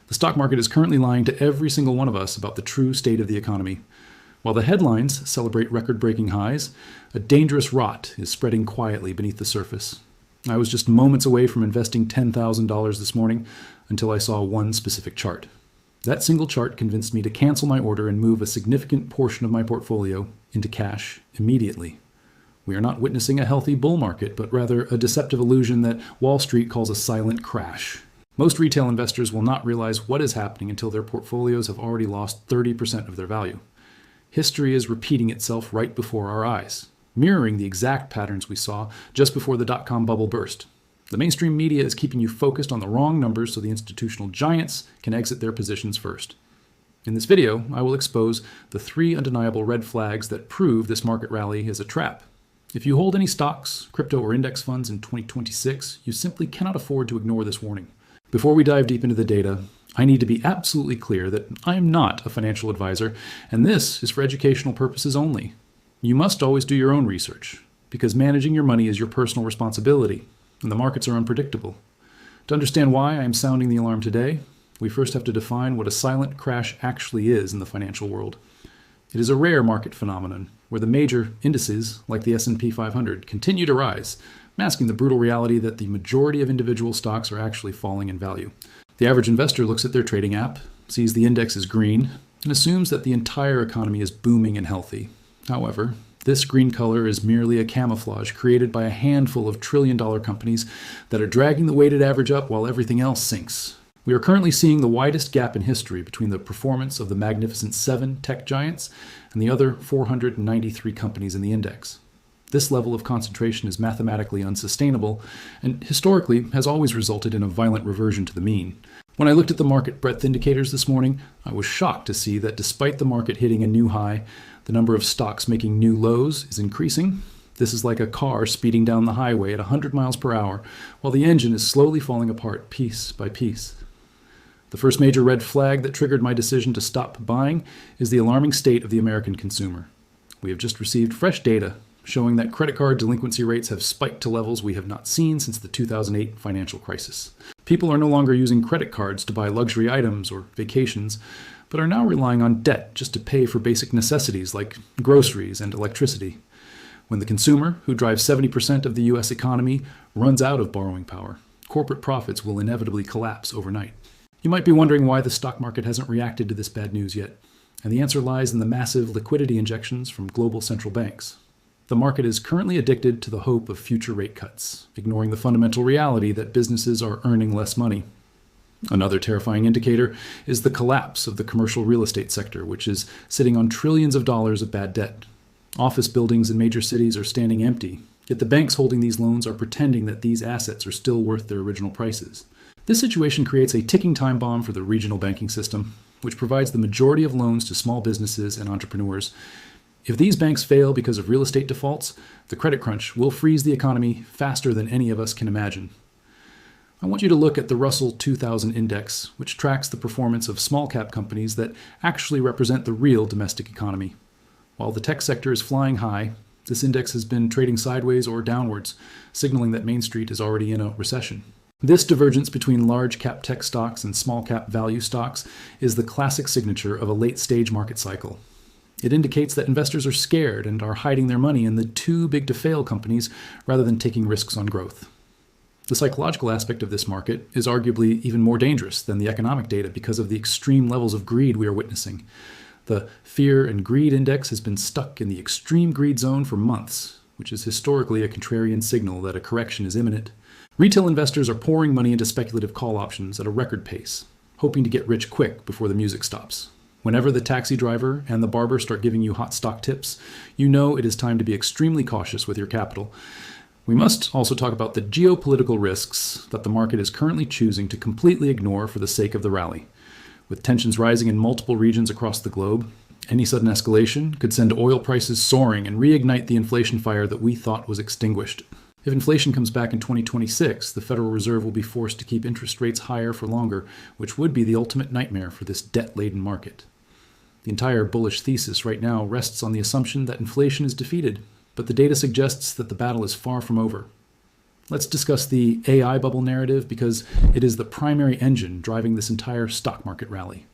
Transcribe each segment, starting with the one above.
The stock market is currently lying to every single one of us about the true state of the economy. While the headlines celebrate record-breaking highs, a dangerous rot is spreading quietly beneath the surface. I was just moments away from investing $10,000 this morning until I saw one specific chart. That single chart convinced me to cancel my order and move a significant portion of my portfolio into cash immediately. We are not witnessing a healthy bull market, but rather a deceptive illusion that Wall Street calls a silent crash. Most retail investors will not realize what is happening until their portfolios have already lost 30% of their value. History is repeating itself right before our eyes, mirroring the exact patterns we saw just before the dot-com bubble burst. The mainstream media is keeping you focused on the wrong numbers so the institutional giants can exit their positions first. In this video, I will expose the 3 undeniable red flags that prove this market rally is a trap. If you hold any stocks, crypto, or index funds in 2026, you simply cannot afford to ignore this warning. Before we dive deep into the data, I need to be absolutely clear that I am not a financial advisor, and this is for educational purposes only. You must always do your own research, because managing your money is your personal responsibility, and the markets are unpredictable. To understand why I am sounding the alarm today, we first have to define what a silent crash actually is in the financial world. It is a rare market phenomenon, where the major indices, like the S&P 500, continue to rise, masking the brutal reality that the majority of individual stocks are actually falling in value. The average investor looks at their trading app, sees the index is green, and assumes that the entire economy is booming and healthy. However, this green color is merely a camouflage created by a handful of trillion-dollar companies that are dragging the weighted average up while everything else sinks. We are currently seeing the widest gap in history between the performance of the Magnificent 7 tech giants and the other 493 companies in the index. This level of concentration is mathematically unsustainable and historically has always resulted in a violent reversion to the mean. When I looked at the market breadth indicators this morning, I was shocked to see that despite the market hitting a new high, the number of stocks making new lows is increasing. This is like a car speeding down the highway at 100 miles per hour, while the engine is slowly falling apart piece by piece. The first major red flag that triggered my decision to stop buying is the alarming state of the American consumer. We have just received fresh data showing that credit card delinquency rates have spiked to levels we have not seen since the 2008 financial crisis. People are no longer using credit cards to buy luxury items or vacations, but are now relying on debt just to pay for basic necessities like groceries and electricity. When the consumer, who drives 70% of the U.S. economy, runs out of borrowing power, corporate profits will inevitably collapse overnight. You might be wondering why the stock market hasn't reacted to this bad news yet, and the answer lies in the massive liquidity injections from global central banks. The market is currently addicted to the hope of future rate cuts, ignoring the fundamental reality that businesses are earning less money. Another terrifying indicator is the collapse of the commercial real estate sector, which is sitting on trillions of dollars of bad debt. Office buildings in major cities are standing empty, yet the banks holding these loans are pretending that these assets are still worth their original prices. This situation creates a ticking time bomb for the regional banking system, which provides the majority of loans to small businesses and entrepreneurs. If these banks fail because of real estate defaults, the credit crunch will freeze the economy faster than any of us can imagine. I want you to look at the Russell 2000 index, which tracks the performance of small-cap companies that actually represent the real domestic economy. While the tech sector is flying high, this index has been trading sideways or downwards, signaling that Main Street is already in a recession. This divergence between large-cap tech stocks and small-cap value stocks is the classic signature of a late-stage market cycle. It indicates that investors are scared and are hiding their money in the too-big-to-fail companies rather than taking risks on growth. The psychological aspect of this market is arguably even more dangerous than the economic data because of the extreme levels of greed we are witnessing. The Fear and Greed Index has been stuck in the extreme greed zone for months, which is historically a contrarian signal that a correction is imminent. Retail investors are pouring money into speculative call options at a record pace, hoping to get rich quick before the music stops. Whenever the taxi driver and the barber start giving you hot stock tips, you know it is time to be extremely cautious with your capital. We must also talk about the geopolitical risks that the market is currently choosing to completely ignore for the sake of the rally. With tensions rising in multiple regions across the globe, any sudden escalation could send oil prices soaring and reignite the inflation fire that we thought was extinguished. If inflation comes back in 2026, the Federal Reserve will be forced to keep interest rates higher for longer, which would be the ultimate nightmare for this debt-laden market. The entire bullish thesis right now rests on the assumption that inflation is defeated, but the data suggests that the battle is far from over. Let's discuss the AI bubble narrative because it is the primary engine driving this entire stock market rally.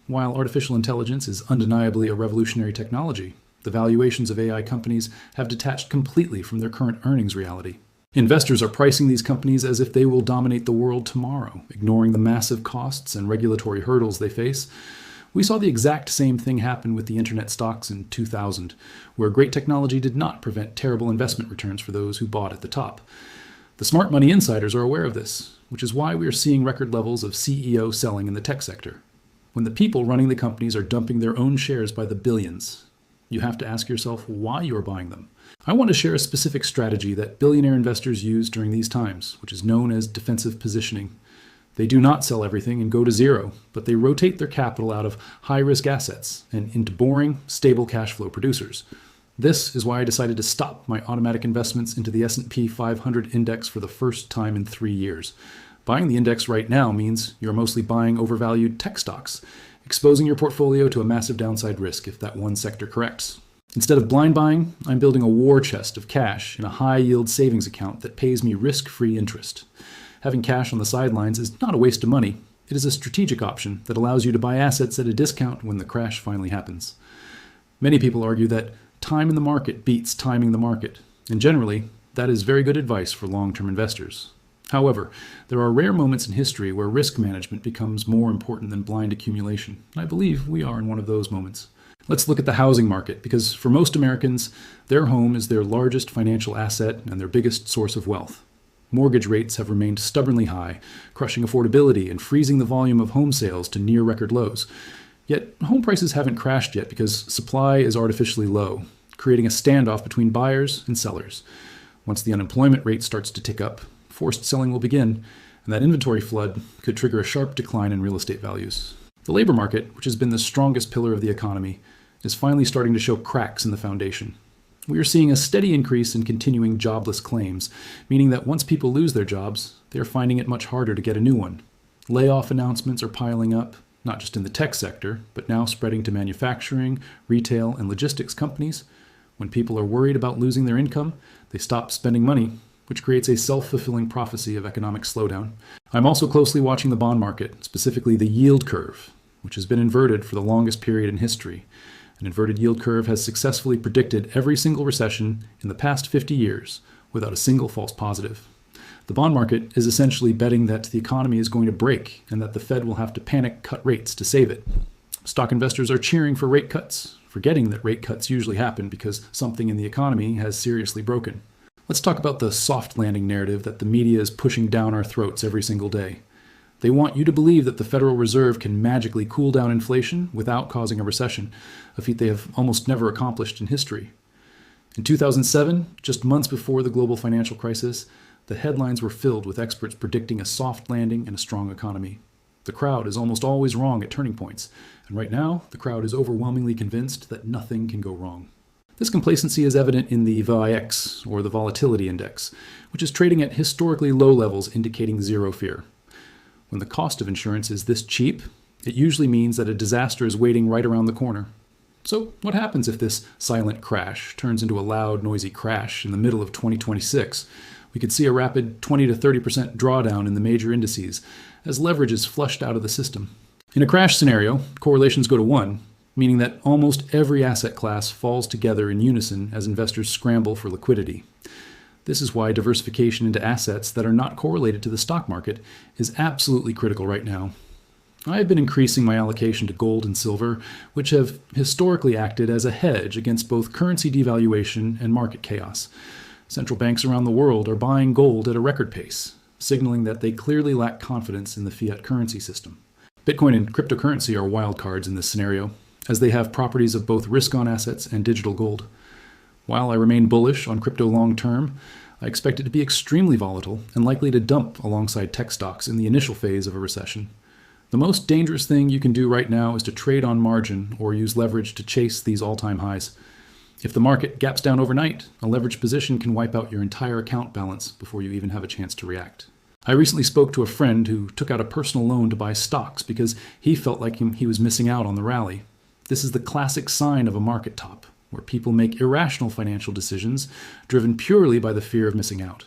While artificial intelligence is undeniably a revolutionary technology, the valuations of AI companies have detached completely from their current earnings reality. Investors are pricing these companies as if they will dominate the world tomorrow, ignoring the massive costs and regulatory hurdles they face. We saw the exact same thing happen with the internet stocks in 2000, where great technology did not prevent terrible investment returns for those who bought at the top. The smart money insiders are aware of this, which is why we are seeing record levels of CEO selling in the tech sector. When the people running the companies are dumping their own shares by the billions, you have to ask yourself why you are buying them. I want to share a specific strategy that billionaire investors use during these times, which is known as defensive positioning. They do not sell everything and go to zero, but they rotate their capital out of high-risk assets and into boring, stable cash flow producers. This is why I decided to stop my automatic investments into the S&P 500 index for the first time in 3 years. Buying the index right now means you're mostly buying overvalued tech stocks, exposing your portfolio to a massive downside risk if that one sector corrects. Instead of blind buying, I'm building a war chest of cash in a high-yield savings account that pays me risk-free interest. Having cash on the sidelines is not a waste of money. It is a strategic option that allows you to buy assets at a discount when the crash finally happens. Many people argue that time in the market beats timing the market, and generally, that is very good advice for long-term investors. However, there are rare moments in history where risk management becomes more important than blind accumulation, and I believe we are in one of those moments. Let's look at the housing market, because for most Americans, their home is their largest financial asset and their biggest source of wealth. Mortgage rates have remained stubbornly high, crushing affordability and freezing the volume of home sales to near record lows. Yet, home prices haven't crashed yet because supply is artificially low, creating a standoff between buyers and sellers. Once the unemployment rate starts to tick up, forced selling will begin, and that inventory flood could trigger a sharp decline in real estate values. The labor market, which has been the strongest pillar of the economy, is finally starting to show cracks in the foundation. We are seeing a steady increase in continuing jobless claims, meaning that once people lose their jobs, they are finding it much harder to get a new one. Layoff announcements are piling up, not just in the tech sector, but now spreading to manufacturing, retail, and logistics companies. When people are worried about losing their income, they stop spending money, which creates a self-fulfilling prophecy of economic slowdown. I'm also closely watching the bond market, specifically the yield curve, which has been inverted for the longest period in history. An inverted yield curve has successfully predicted every single recession in the past 50 years without a single false positive. The bond market is essentially betting that the economy is going to break and that the Fed will have to panic cut rates to save it. Stock investors are cheering for rate cuts, forgetting that rate cuts usually happen because something in the economy has seriously broken. Let's talk about the soft landing narrative that the media is pushing down our throats every single day. They want you to believe that the Federal Reserve can magically cool down inflation without causing a recession, a feat they have almost never accomplished in history. In 2007, just months before the global financial crisis, the headlines were filled with experts predicting a soft landing and a strong economy. The crowd is almost always wrong at turning points, and right now, the crowd is overwhelmingly convinced that nothing can go wrong. This complacency is evident in the VIX, or the volatility index, which is trading at historically low levels indicating zero fear. When the cost of insurance is this cheap, it usually means that a disaster is waiting right around the corner. So what happens if this silent crash turns into a loud, noisy crash in the middle of 2026? We could see a rapid 20 to 30% drawdown in the major indices as leverage is flushed out of the system. In a crash scenario, correlations go to 1, meaning that almost every asset class falls together in unison as investors scramble for liquidity. This is why diversification into assets that are not correlated to the stock market is absolutely critical right now. I have been increasing my allocation to gold and silver, which have historically acted as a hedge against both currency devaluation and market chaos. Central banks around the world are buying gold at a record pace, signaling that they clearly lack confidence in the fiat currency system. Bitcoin and cryptocurrency are wildcards in this scenario, as they have properties of both risk-on assets and digital gold. While I remain bullish on crypto long term, I expect it to be extremely volatile and likely to dump alongside tech stocks in the initial phase of a recession. The most dangerous thing you can do right now is to trade on margin or use leverage to chase these all-time highs. If the market gaps down overnight, a leveraged position can wipe out your entire account balance before you even have a chance to react. I recently spoke to a friend who took out a personal loan to buy stocks because he felt like he was missing out on the rally. This is the classic sign of a market top, where people make irrational financial decisions driven purely by the fear of missing out.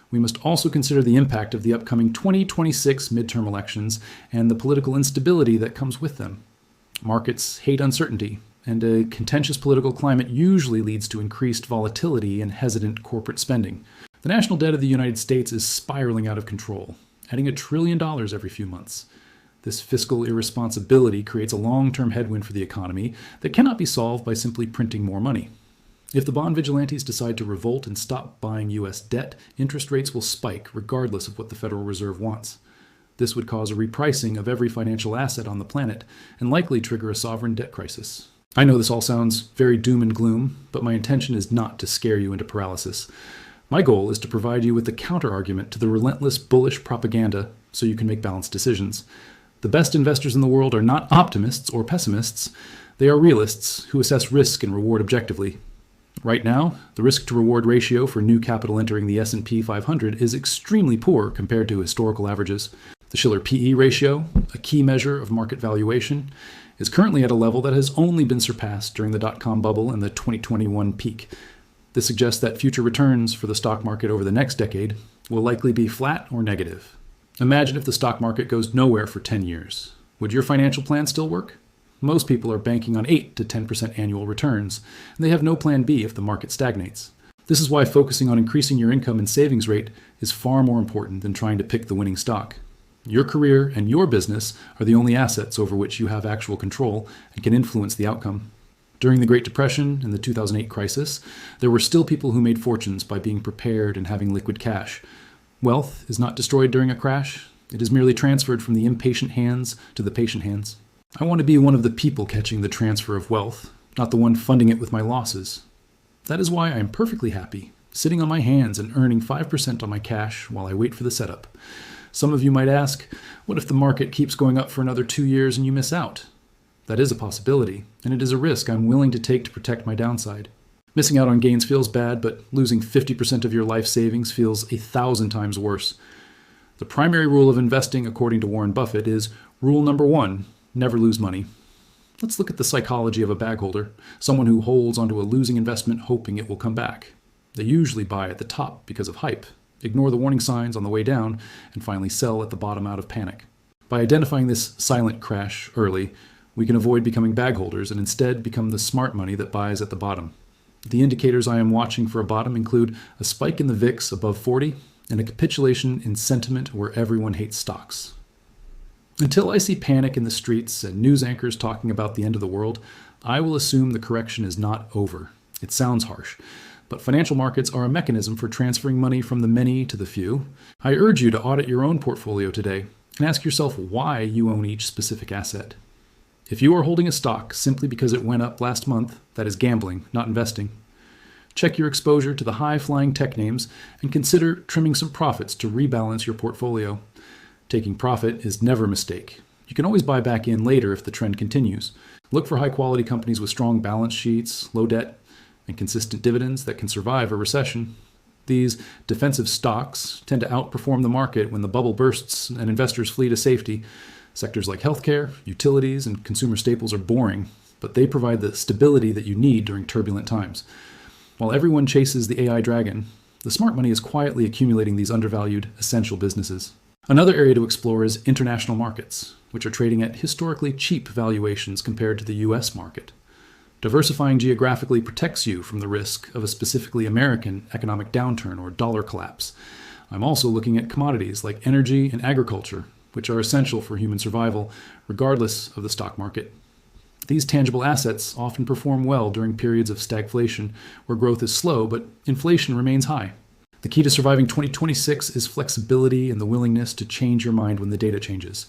We must also consider the impact of the upcoming 2026 midterm elections and the political instability that comes with them. Markets hate uncertainty, and a contentious political climate usually leads to increased volatility and hesitant corporate spending. The national debt of the United States is spiraling out of control, adding $1 trillion every few months. This fiscal irresponsibility creates a long-term headwind for the economy that cannot be solved by simply printing more money. If the bond vigilantes decide to revolt and stop buying U.S. debt, interest rates will spike regardless of what the Federal Reserve wants. This would cause a repricing of every financial asset on the planet and likely trigger a sovereign debt crisis. I know this all sounds very doom and gloom, but my intention is not to scare you into paralysis. My goal is to provide you with the counter-argument to the relentless bullish propaganda so you can make balanced decisions. The best investors in the world are not optimists or pessimists. They are realists who assess risk and reward objectively. Right now, the risk-to-reward ratio for new capital entering the S&P 500 is extremely poor compared to historical averages. The Shiller PE ratio, a key measure of market valuation, is currently at a level that has only been surpassed during the dot-com bubble and the 2021 peak. This suggests that future returns for the stock market over the next decade will likely be flat or negative. Imagine if the stock market goes nowhere for 10 years. Would your financial plan still work? Most people are banking on 8 to 10% annual returns, and they have no plan B if the market stagnates. This is why focusing on increasing your income and savings rate is far more important than trying to pick the winning stock. Your career and your business are the only assets over which you have actual control and can influence the outcome. During the Great Depression and the 2008 crisis, there were still people who made fortunes by being prepared and having liquid cash. Wealth is not destroyed during a crash. It is merely transferred from the impatient hands to the patient hands. I want to be one of the people catching the transfer of wealth, not the one funding it with my losses. That is why I am perfectly happy, sitting on my hands and earning 5% on my cash while I wait for the setup. Some of you might ask, what if the market keeps going up for another 2 years and you miss out? That is a possibility, and it is a risk I'm willing to take to protect my downside. Missing out on gains feels bad, but losing 50% of your life savings feels 1,000 times worse. The primary rule of investing, according to Warren Buffett, is rule number 1, never lose money. Let's look at the psychology of a bag holder, someone who holds onto a losing investment hoping it will come back. They usually buy at the top because of hype, ignore the warning signs on the way down, and finally sell at the bottom out of panic. By identifying this silent crash early, we can avoid becoming bag holders and instead become the smart money that buys at the bottom. The indicators I am watching for a bottom include a spike in the VIX above 40 and a capitulation in sentiment where everyone hates stocks. Until I see panic in the streets and news anchors talking about the end of the world, I will assume the correction is not over. It sounds harsh, but financial markets are a mechanism for transferring money from the many to the few. I urge you to audit your own portfolio today and ask yourself why you own each specific asset. If you are holding a stock simply because it went up last month, that is gambling, not investing. Check your exposure to the high-flying tech names and consider trimming some profits to rebalance your portfolio. Taking profit is never a mistake. You can always buy back in later if the trend continues. Look for high-quality companies with strong balance sheets, low debt, and consistent dividends that can survive a recession. These defensive stocks tend to outperform the market when the bubble bursts and investors flee to safety. Sectors like healthcare, utilities, and consumer staples are boring, but they provide the stability that you need during turbulent times. While everyone chases the AI dragon, the smart money is quietly accumulating these undervalued, essential businesses. Another area to explore is international markets, which are trading at historically cheap valuations compared to the US market. Diversifying geographically protects you from the risk of a specifically American economic downturn or dollar collapse. I'm also looking at commodities like energy and agriculture, which are essential for human survival, regardless of the stock market. These tangible assets often perform well during periods of stagflation, where growth is slow but inflation remains high. The key to surviving 2026 is flexibility and the willingness to change your mind when the data changes.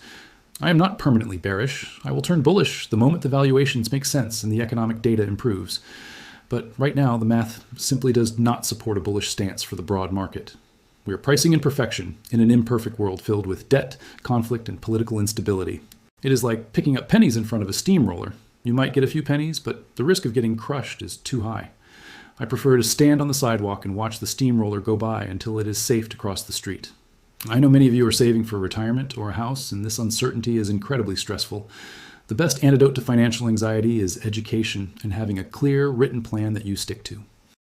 I am not permanently bearish. I will turn bullish the moment the valuations make sense and the economic data improves. But right now, the math simply does not support a bullish stance for the broad market. We are pricing in perfection in an imperfect world filled with debt, conflict, and political instability. It is like picking up pennies in front of a steamroller. You might get a few pennies, but the risk of getting crushed is too high. I prefer to stand on the sidewalk and watch the steamroller go by until it is safe to cross the street. I know many of you are saving for retirement or a house, and this uncertainty is incredibly stressful. The best antidote to financial anxiety is education and having a clear, written plan that you stick to.